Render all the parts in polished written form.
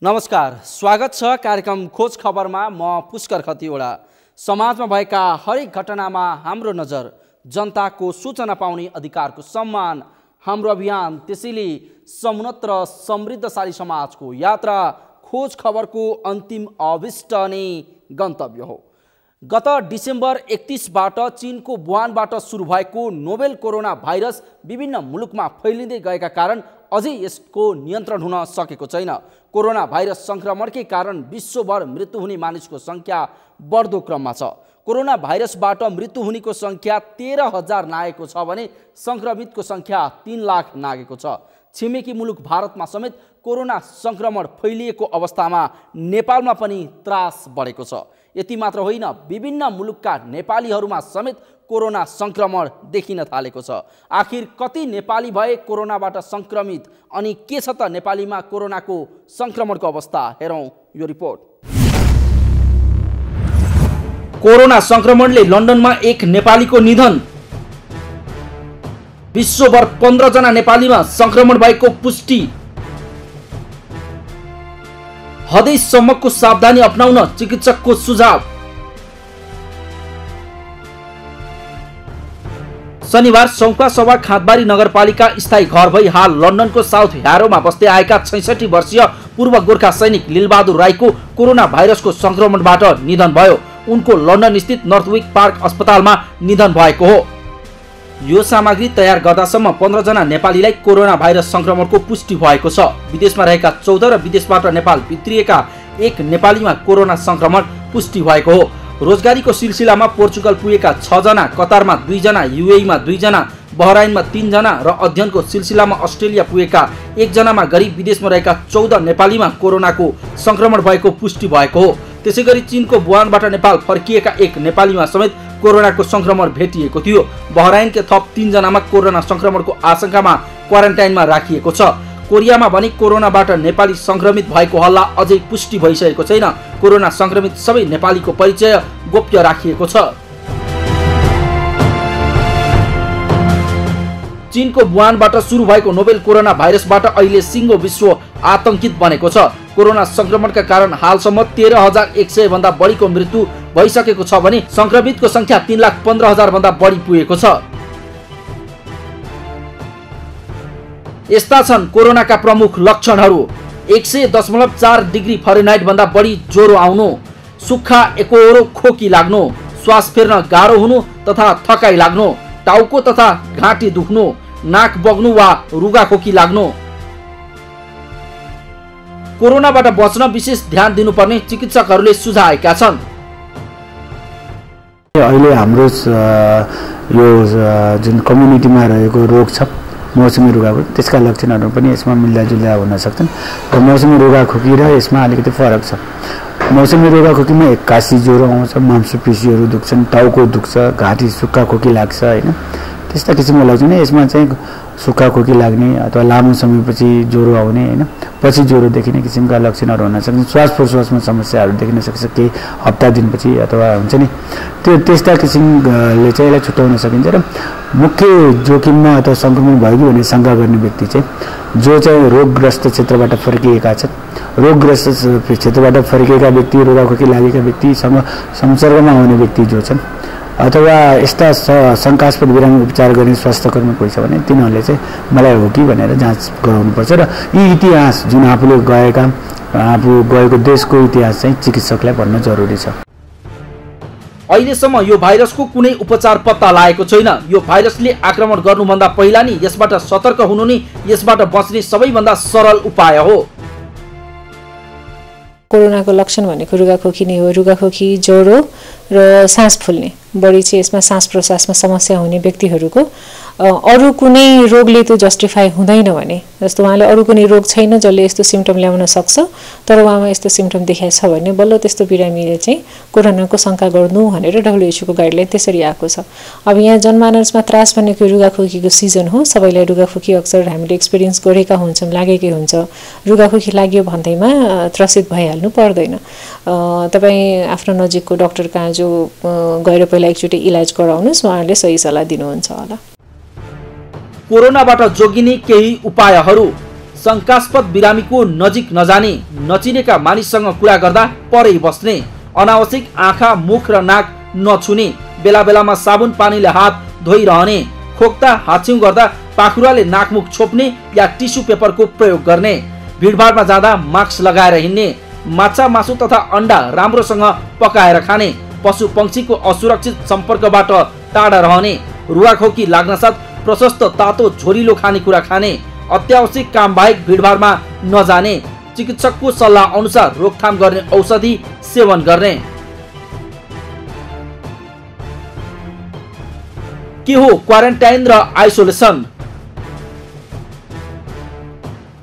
नमस्कार, स्वागत छ कार्यक्रम खोज खबरमा। म पुष्कर खतिवडा। समाजमा भएका हरेक घटनामा हाम्रो नजर, जनताको सूचना पाउने अधिकारको सम्मान हाम्रो अभियान। त्यसैले समुन्नत र समृद्धशाली समाजको यात्रा खोज खबरको अन्तिम अभिष्ट नै गन्तव्य हो। गत डिसेम्बर 31बाट चीनको वुहानबाट सुरु भएको नोभेल कोरोना भाइरस विभिन्न मुलुकमा फैलिँदै गएका कारण अझै यसको नियन्त्रण हुन सकेको छैन। कोरोना भाइरस संक्रमणकै कारण विश्वभर मृत्यु हुने मानिसको संख्या बढ्दो क्रममा छ। कोरोना भाइरसबाट मृत्यु हुनेको संख्या 13,000 नागेको छ भने संक्रमितको संख्या 3 लाख नागेको छ। छिमेकी मुलुक भारतमा समेत कोरोना संक्रमण फैलिएको अवस्थामा नेपालमा पनि त्रास बढेको छ। यति मात्र होइन, विभिन्न मुलुकका नेपालीहरूमा समेत कोरोना संक्रमण देखिन थालेको छ। आखिर कति नेपाली भए कोरोनाबाट संक्रमित, अनि के छ त नेपालीमा कोरोनाको संक्रमणको अवस्था? हेरौँ यो रिपोर्ट। कोरोना संक्रमणले लन्डनमा एक नेपालीको निधन। विश्वभर 15 जना नेपालीमा संक्रमण भएको पुष्टि। हदैसम्मको सावधानी अपनाउन चिकित्सकको सुझाव। शनिबार सौकासभा खाँदबारी नगरपालिका स्थायी घर भई हाल लन्डनको साउथ ह्यारोमा बस्दै आएका 66 वर्षीय पूर्व गोर्खा सैनिक लीलबहादुर राईको कोरोना भाइरसको संक्रमणबाट निधन भयो। उनको लन्डन स्थित नर्थविक पार्क अस्पतालमा निधन भएको हो। यो सामग्री तयार गर्दासम्म 15 जना नेपालीलाई कोरोना भाइरस संक्रमणको पुष्टि भएको छ। विदेशमा रहेका 14 र विदेशबाट नेपाल भित्रिएका एक नेपालीमा कोरोना संक्रमण पुष्टि भएको हो। रोजगारीको सिलसिलामा पोर्चुगल पुगेका 6 जना, कतारमा 2 जना, युएईमा 2 जना, बहराइनमा 3 जना र अध्ययनको सिलसिलामा अस्ट्रेलिया पुगेका 1 जनामा गरी विदेशमा रहेका 14 नेपालीमा कोरोनाको संक्रमण भएको पुष्टि भएको हो। त्यसैगरी चीनको वुहानबाट नेपाल फर्किएका एक नेपालीमा समेत कोरोनाको संक्रमण भेटिएको थियो। बहराइनका थप 3 जनामा कोरोना संक्रमणको आशंकामा क्वारेन्टाइनमा राखिएको छ। कोरियामा भने कोरोनाबाट नेपाली संक्रमित भएको हल्ला अझै पुष्टि भइसकेको छैन। कोरोना संक्रमित सबै नेपालीको परिचय गोप्य राखिएको छ। चीनको वुहानबाट सुरु भएको नोभेल कोरोना भाइरसबाट अहिले सिङ्गो विश्व आतंकित बनेको छ। कोरोना संक्रमणका कारण हालसम्म 13,100 भन्दा बढीको मृत्यु भइसकेको छ भने संक्रमितको संख्या 3,15,000 भन्दा बढी पुगेको छ। यस्ता छन् कोरोनाका प्रमुख लक्षणहरू। 100.4 डिग्री फरेनहाइट भन्दा बढी ज्वरो आउनु, सुक्खा एकोहोरो खोकी लाग्नु, श्वास फेर्न गाह्रो हुनु तथा थकाइ लाग्नु, टाउको तथा घाँटी दुख्नु, नाक बग्नु वा रुगाखोकी लाग्नु। कोरोनाबाट बच्न विशेष ध्यान दिनुपर्ने चिकित्सकहरूले सुझाएका छन्। अहिले हाम्रो यो जुन कम्युनिटीमा रहेको रोग छ मौसमी रुगाखोकी, त्यसका लक्षणहरू पनि यसमा मिल्दाजुल्दा हुन सक्छन् र मौसमी रुगाखोकी र यसमा अलिकति फरक छ। मौसमी रुगाखोकीमा एक्कासी ज्वरो आउँछ, मांसपेशीहरू दुख्छन्, टाउको दुख्छ, घाँटी सुक्खा खोकी लाग्छ हैन, त्यस्ता किसिमको लक्षण। यसमा चाहिँ सुक्खा खोकी लाग्ने अथवा लामो समयपछि ज्वरो आउने हैन, पछि ज्वरो देखिने किसिमका लक्षणहरू हुन सक्छन्। श्वास प्रश्वासमा समस्याहरू देखिन सक्छ केही हप्ता दिनपछि, अथवा हुन्छ नि त्यस्ता किसिमले चाहिँ यसलाई छुट्याउन सकिन्छ। र मुख्य जोखिममा अथवा संक्रमण भयो कि भन्ने शङ्का गर्ने व्यक्ति चाहिँ जो चाहिँ रोगग्रस्त क्षेत्रबाट फर्किएका छन्, रोगग्रस्त क्षेत्रबाट फर्किएका व्यक्ति, रुगाखोकी लागेका व्यक्तिसँग संसर्गमा आउने व्यक्ति जो छन्, अथवा यस्ता शङ्कास्पद बिरामी उपचार गर्ने स्वास्थ्यकर्मी कोही छ भने तिनीहरूले चाहिँ मलाई हो कि भनेर जाँच गराउनुपर्छ। र यी इतिहास जुन आफू गएको देशको इतिहास चाहिँ चिकित्सकलाई भन्न जरुरी छ। अहिलेसम्म यो भाइरसको कुनै उपचार पत्ता लागेको छैन। यो भाइरसले आक्रमण गर्नुभन्दा पहिला नै यसबाट सतर्क हुनु नै यसबाट बच्ने सबैभन्दा सरल उपाय हो। कोरोनाको लक्षण भनेको रुगाखोकी नै हो। रुगाखोकी, ज्वरो र सास फुल्ने, बढी चाहिँ यसमा सास प्रश्वासमा समस्या हुने व्यक्तिहरूको अरू कुनै रोगले त्यो जस्टिफाई हुँदैन भने, जस्तो उहाँले अरू कुनै रोग छैन जसले यस्तो सिम्पटम ल्याउन सक्छ, तर उहाँमा यस्तो सिम्पटम देखाएको छ भने बल्ल त्यस्तो बिरामीले चाहिँ कोरोनाको शङ्का गर्नु भनेर WHO को गाइडलाइन त्यसरी आएको छ। अब यहाँ जनमानसमा त्रास भनेको रुगाखोकीको सिजन हो। सबैलाई रुगाखोकी अक्सर हामीले एक्सपिरियन्स गरेका हुन्छौँ, लागेकै हुन्छ। रुगाखोकी लाग्यो भन्दैमा त्रसित भइहाल्नु पर्दैन। तपाईँ आफ्नो नजिकको डाक्टर कहाँ जो गएर पहिला एकचोटि इलाज गराउनुहोस्, उहाँहरूले सही सल्लाह दिनुहुन्छ होला। कोरोनाबाट जोगिने केही उपायहरू। शङ्कास्पद बिरामीको नजिक नजाने, नचिनेका मानिससँग कुरा गर्दा परै बस्ने, अनावश्यक आँखा, मुख र नाक नछुने, बेला बेलामा साबुन पानीले हात धोइरहने, खोक्दा हाछ्यौं गर्दा पाखुराले नाकमुख छोप्ने या टिस्यु पेपरको प्रयोग गर्ने, भिडभाडमा जाँदा मास्क लगाएर हिँड्ने, माछा मासु तथा अन्डा राम्रोसँग पकाएर खाने, पशु पक्षीको असुरक्षित सम्पर्कबाट टाढा रहने, रुगाखोकी लाग्नसाथ प्रशस्त तातो झोरिलो खानेकुरा खाने, अत्यावश्यक काम बाहेक भिडभाडमा नजाने, चिकित्सकको सल्लाह अनुसार रोकथाम गर्ने औषधि सेवन गर्ने। के हो क्वारेन्टाइन र आइसोलेसन?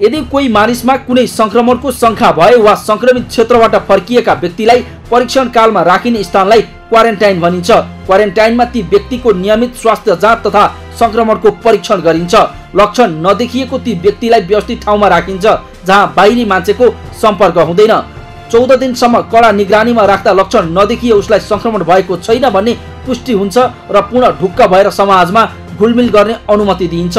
यदि कोही मानिसमा कुनै संक्रमणको शंका भए वा संक्रमित क्षेत्रबाट फर्किएका व्यक्तिलाई परीक्षण कालमा राखिने स्थानलाई क्वारेन्टाइन भनिन्छ। क्वारेन्टाइनमा ती व्यक्तिको नियमित स्वास्थ्य जाँच तथा संक्रमणको परीक्षण गरिन्छ। लक्षण नदेखिएको ती व्यक्तिलाई व्यवस्थित ठाउँमा राखिन्छ जहाँ बाहिरी मान्छेको सम्पर्क हुँदैन। 14 दिनसम्म कडा निगरानीमा राख्दा लक्षण नदेखिए उसलाई संक्रमण भएको छैन भन्ने पुष्टि हुन्छ र पुनः ढुक्क भएर समाजमा घुलमिल गर्ने अनुमति दिइन्छ।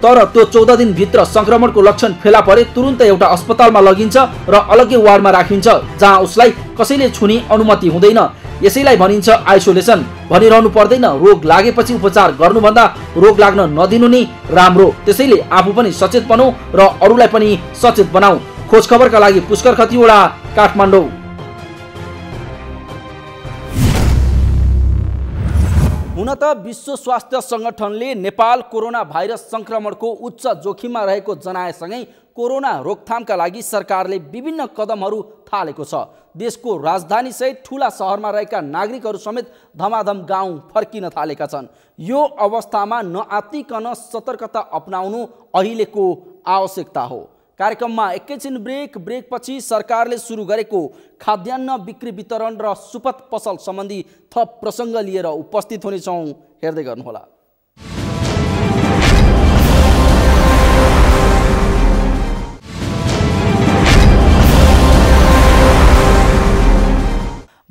तर त्यो 14 दिन भित्र संक्रमणको लक्षण फेला परे तुरुन्त एउटा अस्पतालमा लगिन्छ र अलग्गै वार्डमा राखिन्छ जहाँ उसलाई कसैले छुने अनुमति हुँदैन। यसैलाई भनिन्छ आइसोलेसन। भनिरहनु पर्दैन, रोग लागेपछि उपचार गर्नुभन्दा रोग लाग्न नदिनु नै राम्रो। त्यसैले आफू पनि सचेत बनौ र अरूलाई पनि सचेत बनाऊ। खोज खबरका लागि पुष्कर खतिवडा, काठमाडौँ। हुन त विश्व स्वास्थ्य संगठनले नेपाल कोरोना भाइरस संक्रमणको उच्च जोखिममा रहेको जनाएसँगै कोरोना रोकथामका लागि सरकारले विभिन्न कदमहरू थालेको छ। देशको राजधानी सहित ठूला सहरमा रहेका नागरिकहरू समेत धमाधम गाउँ फर्किन थालेका छन्। यो अवस्थामा नआत्तिकन सतर्कता अपनाउनु अहिलेको आवश्यकता हो। कार्यक्रममा एकैछिन ब्रेकपछि सरकारले सुरु गरेको खाद्यान्न बिक्री वितरण र सुपथ पसल सम्बन्धी थप प्रसङ्ग लिएर उपस्थित हुनेछौँ। हेर्दै गर्नुहोला।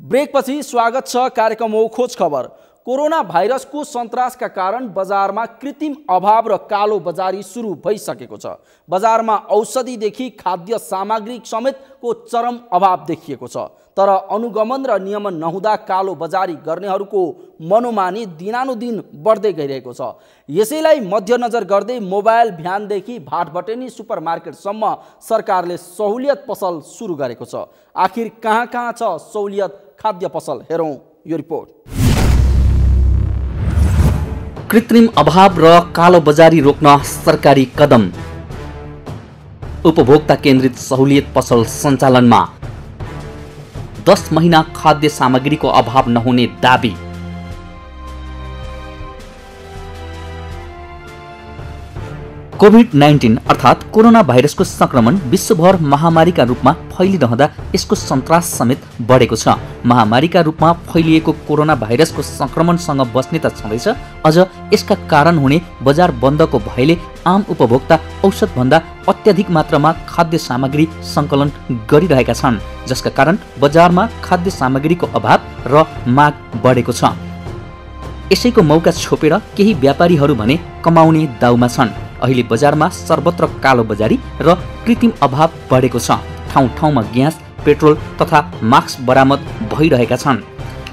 ब्रेकपछि स्वागत छ। कार्यक्रम हो खोज खबर। कोरोना भाइरसको सन्तासका कारण बजारमा कृत्रिम अभाव र कालो बजारी सुरु भइसकेको छ। बजारमा औषधिदेखि खाद्य सामग्री समेतको चरम अभाव देखिएको छ। तर अनुगमन र नियमन नहुँदा कालो बजारी गर्नेहरूको मनोमानी दिनानुदिन बढ्दै गइरहेको छ। यसैलाई मध्यनजर गर्दै मोबाइल भ्यानदेखि भाटबटेनी सुपरमार्केटसम्म सरकारले सहुलियत पसल सुरु गरेको छ। आखिर कहाँ कहाँ छ सहुलियत खाद्य पसल? हेरौँ यो रिपोर्ट। कृत्रिम अभाव र कालो बजारी रोक्न सरकारी कदम। उपभोक्ता केन्द्रित सहुलियत पसल सञ्चालनमा। 10 महिना खाद्य सामग्रीको अभाव नहुने दाबी। कोभिड-19 अर्थात् कोरोना भाइरसको संक्रमण विश्वभर महामारीका रूपमा फैलिरहँदा यसको सन्तास समेत बढेको छ। महामारीका रूपमा फैलिएको कोरोना भाइरसको संक्रमणसँग बस्ने त छँदैछ, अझ यसका कारण हुने बजार बन्दको भयले आम उपभोक्ता औषधभन्दा अत्याधिक मात्रामा खाद्य सामग्री सङ्कलन गरिरहेका छन्, जसका कारण बजारमा खाद्य सामग्रीको अभाव र माग बढेको छ। यसैको मौका छोपेर केही व्यापारीहरू भने कमाउने दाउमा छन्। अहिले बजारमा सर्वत्र कालो बजारी र कृत्रिम अभाव बढेको छ। ठाउँ ठाउँमा ग्यास, पेट्रोल तथा मास्क बरामद भइरहेका छन्।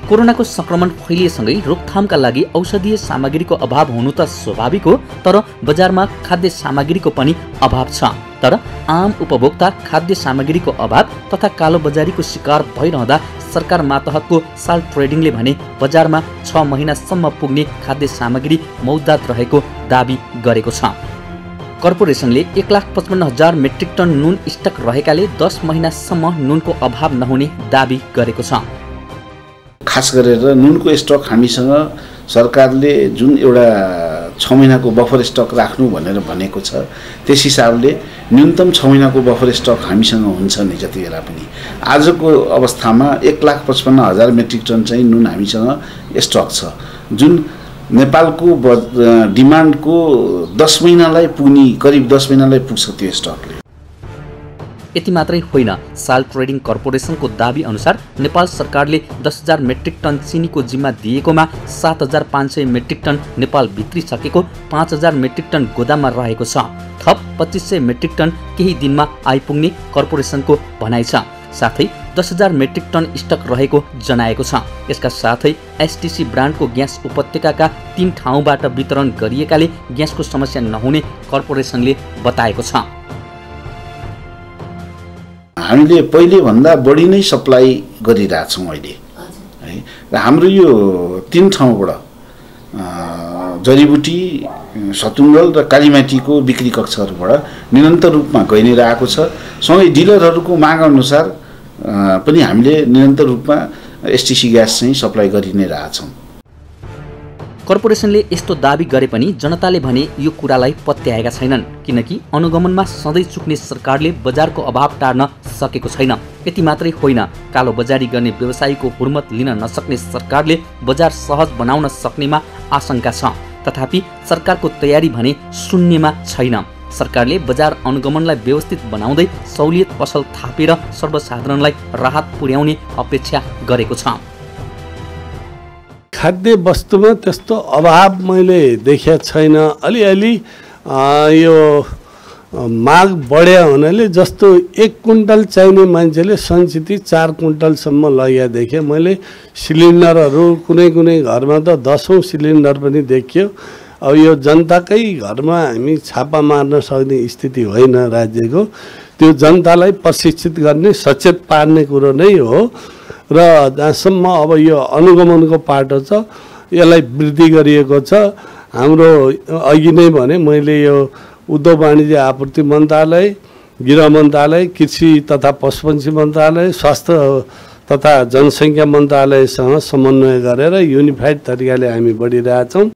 कोरोनाको संक्रमण फैलिएसँगै रोकथामका लागि औषधीय सामग्रीको अभाव हुनु त स्वाभाविक हो, तर बजारमा खाद्य सामग्रीको पनि अभाव छ। तर आम उपभोक्ता खाद्य सामग्रीको अभाव तथा कालो बजारीको शिकार भइरहँदा सरकार मातहतको साल ट्रेडिङले भने बजारमा 6 महिनासम्म पुग्ने खाद्य सामग्री मौजूद रहेको दाबी गरेको छ। कर्पोरेसनले 1,55,000 मेट्रिक टन नुन स्टक रहेकाले 10 महिनासम्म नुनको अभाव नहुने दाबी गरेको छ। खास गरेर नुनको स्टक हामीसँग सरकारले जुन एउटा 6 महिनाको बफर स्टक राख्नु भनेर भनेको छ, त्यस हिसाबले न्यूनतम 6 महिनाको बफर स्टक हामीसँग हुन्छ नि। जति बेला पनि आजको अवस्थामा 1,55,000 मेट्रिक टन चाहिँ नुन हामीसँग स्टक छ, जुन नेपालको डिमान्डको 10 महिनालाई पुग्ने, करिब 10 महिनालाई पुग्छ त्यो स्टकले। यति मात्रै होइन, साल ट्रेडिङ कर्पोरेसनको दाबी अनुसार नेपाल सरकारले 10,000 मेट्रिक टन चिनीको जिम्मा दिएकोमा 7,500 मेट्रिक टन नेपाल भित्रिसकेको, 5,000 मेट्रिक टन गोदाममा रहेको छ। थप 2,500 मेट्रिक टन केही दिनमा आइपुग्ने कर्पोरेसनको भनाइ छ। साथै 10,000 मेट्रिक टन स्टक रहेको जनाएको छ। यसका साथै एसटीसी ब्रान्डको ग्यास उपत्यकाका 3 ठाउँबाट वितरण गरिएकाले ग्यासको समस्या नहुने कर्पोरेसनले बताएको छ। हामीले पहिले भन्दा बढी नै सप्लाई गरिरहेछौँ अहिले है। र हाम्रो यो 3 ठाउँबाट जडीबुटी, सतुङ्गल र कालीमाटीको बिक्री कक्षहरूबाट निरन्तर रूपमा गइ नै रहेको छ। सँगै डिलरहरूको माग अनुसार पनि हामीले निरन्तर रूपमा एसटीसी ग्यास चाहिँ सप्लाई गरि नै रहेछौँ। कर्पोरेसनले यस्तो दाबी गरे पनि जनताले भने यो कुरालाई पत्याएका छैनन्, किनकि अनुगमनमा सधैँ चुक्ने सरकारले बजारको अभाव टार्न सकेको छैन। यति मात्रै होइन, कालो बजारी गर्ने व्यवसायीको हुर्मत लिन नसक्ने सरकारले बजार सहज बनाउन सक्नेमा आशंका छ। तथापि सरकारको तयारी भने शून्यमा छैन। सरकारले बजार अनुगमनलाई व्यवस्थित बनाउँदै सहुलियत पसल थापेर सर्वसाधारणलाई राहत पुर्याउने अपेक्षा गरेको छ। खाद्य वस्तुमा त्यस्तो अभाव मैले देखेको छैन। अलिअलि यो माग बढ्या हुनाले जस्तो 1 कुन्टल चाहिने मान्छेले सञ्चित 4 कुन्टलसम्म लग्या देखेँ मैले। सिलिन्डरहरू कुनै कुनै घरमा त 10औं सिलिन्डर पनि देखियो। अब यो जनताकै घरमा हामी छापा मार्न सक्ने स्थिति होइन राज्यको। त्यो जनतालाई प्रशिक्षित गर्ने, सचेत पार्ने कुरो नै हो। र जहाँसम्म अब यो अनुगमनको पाटो छ, यसलाई वृद्धि गरिएको छ। हाम्रो अघि नै भने मैले यो उद्योग वाणिज्य आपूर्ति मन्त्रालय, गृह मन्त्रालय, कृषि तथा पशुपन्छी मन्त्रालय, स्वास्थ्य तथा जनसङ्ख्या मन्त्रालयसँग समन्वय गरेर युनिफाइड तरिकाले हामी बढिरहेछौँ।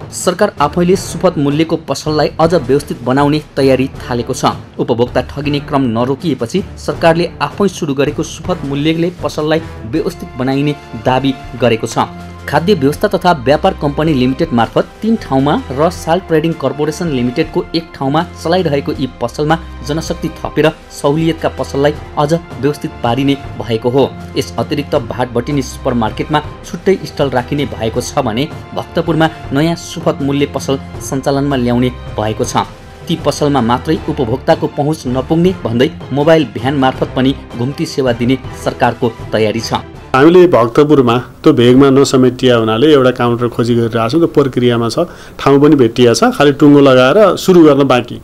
सरकार आफैले सुपथ मूल्यको पसललाई अझ व्यवस्थित बनाउने तयारी थालेको छ। उपभोक्ता ठगिने क्रम नरोकिएपछि सरकारले आफै सुरु गरेको सुपथ मूल्यले पसललाई व्यवस्थित बनाइने दाबी गरेको छ। खाद्य व्यवस्था तथा व्यापार कम्पनी लिमिटेड मार्फत 3 ठाउँमा र साल ट्रेडिङ कर्पोरेसन लिमिटेडको 1 ठाउँमा चलाइरहेको यी पसलमा जनशक्ति थपेर सहुलियतका पसललाई अझ व्यवस्थित पारिने भएको हो। यस अतिरिक्त भाटबटिनी सुपरमार्केटमा छुट्टै स्टल राखिने भएको छ भने भक्तपुरमा नयाँ सुपथ मूल्य पसल सञ्चालनमा ल्याउने भएको छ। ती पसलमा मात्रै उपभोक्ताको पहुँच नपुग्ने भन्दै मोबाइल भ्यान मार्फत पनि घुम्ती सेवा दिने सरकारको तयारी छ। हामीले भक्तपुरमा त्यो भेगमा नसमेटिया हुनाले एउटा काउन्टर खोजी गरिरहेको छौँ। त्यो प्रक्रियामा छ, ठाउँ पनि भेटिया छ, खालि टुङ्गो लगाएर सुरु गर्न बाँकी।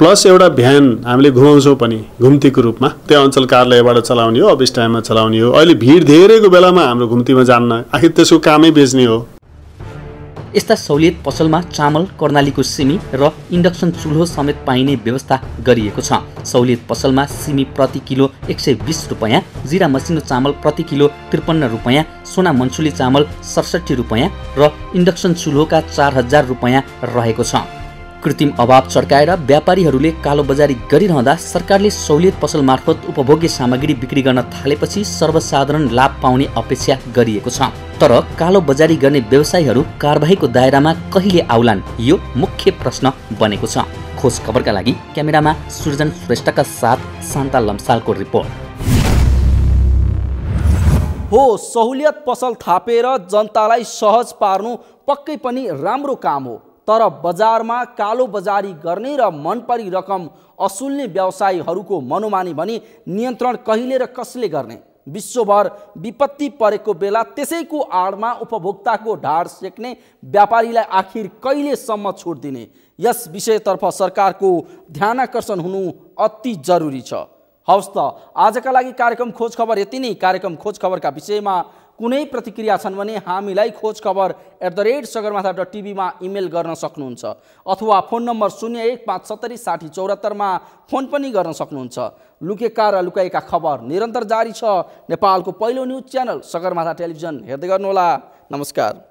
प्लस एउटा भ्यान हामीले घुमाउँछौँ पनि घुम्तीको रूपमा, त्यो अञ्चल कार्यालयबाट चलाउने हो, अफिस टाइममा चलाउने हो। अहिले भिड धेरैको बेलामा हाम्रो घुम्तीमा जान्न, आखिर त्यसको कामै बेच्ने हो। यस्ता सहुलियत पसलमा चामल, कर्णालीको सिमी र इन्डक्सन चुल्हो समेत पाइने व्यवस्था गरिएको छ। सहुलियत पसलमा सिमी प्रति किलो 120 रुपैयाँ, जिरा मसिनो चामल प्रति किलो 53 रुपैयाँ, सोना मन्सुली चामल 67 रुपैयाँ र इन्डक्सन चुल्होका 4000 रुपैयाँ रहेको छ। कृत्रिम अभाव चर्काएर व्यापारीहरूले कालोबजारी गरिरहँदा सरकारले सहुलियत पसल मार्फत उपभोग्य सामग्री बिक्री गर्न थालेपछि सर्वसाधारण लाभ पाउने अपेक्षा गरिएको छ। तर कालोबजारी गर्ने व्यवसायीहरू कारबाहीको दायरामा कहिले आउलान्, यो मुख्य प्रश्न बनेको छ। खोज खबरका लागि क्यामेरामा सृजन श्रेष्ठका साथ शान्ता लम्सालको रिपोर्ट। हो, सहुलियत पसल थापेर जनतालाई सहज पार्नु पक्कै पनि राम्रो काम हो। तर बजारमा कालो बजारी गर्ने र मनपरी रकम असुल्ने व्यवसायीहरूको मनोमानी भनी नियन्त्रण कहिले र कसले गर्ने? विश्वभर विपत्ति परेको बेला त्यसैको आडमा उपभोक्ताको ढाड सेक्ने व्यापारीलाई आखिर कहिलेसम्म छुट दिने? यस विषयतर्फ सरकारको ध्यानाकर्षण हुनु अति जरुरी छ। हवस् त, आजका लागि कार्यक्रम खोज खबर यति नै। कार्यक्रम खोज खबरका विषयमा कुनै प्रतिक्रिया छन् भने हामीलाई खोजखबर@sagarmatha.tv मा इमेल गर्न सक्नुहुन्छ अथवा फोन नम्बर 0157606074 मा फोन पनि गर्न सक्नुहुन्छ। लुकेका र लुकाएका खबर निरन्तर जारी छ। नेपालको पहिलो न्युज च्यानल सगरमाथा टेलिभिजन हेर्दै गर्नुहोला। नमस्कार।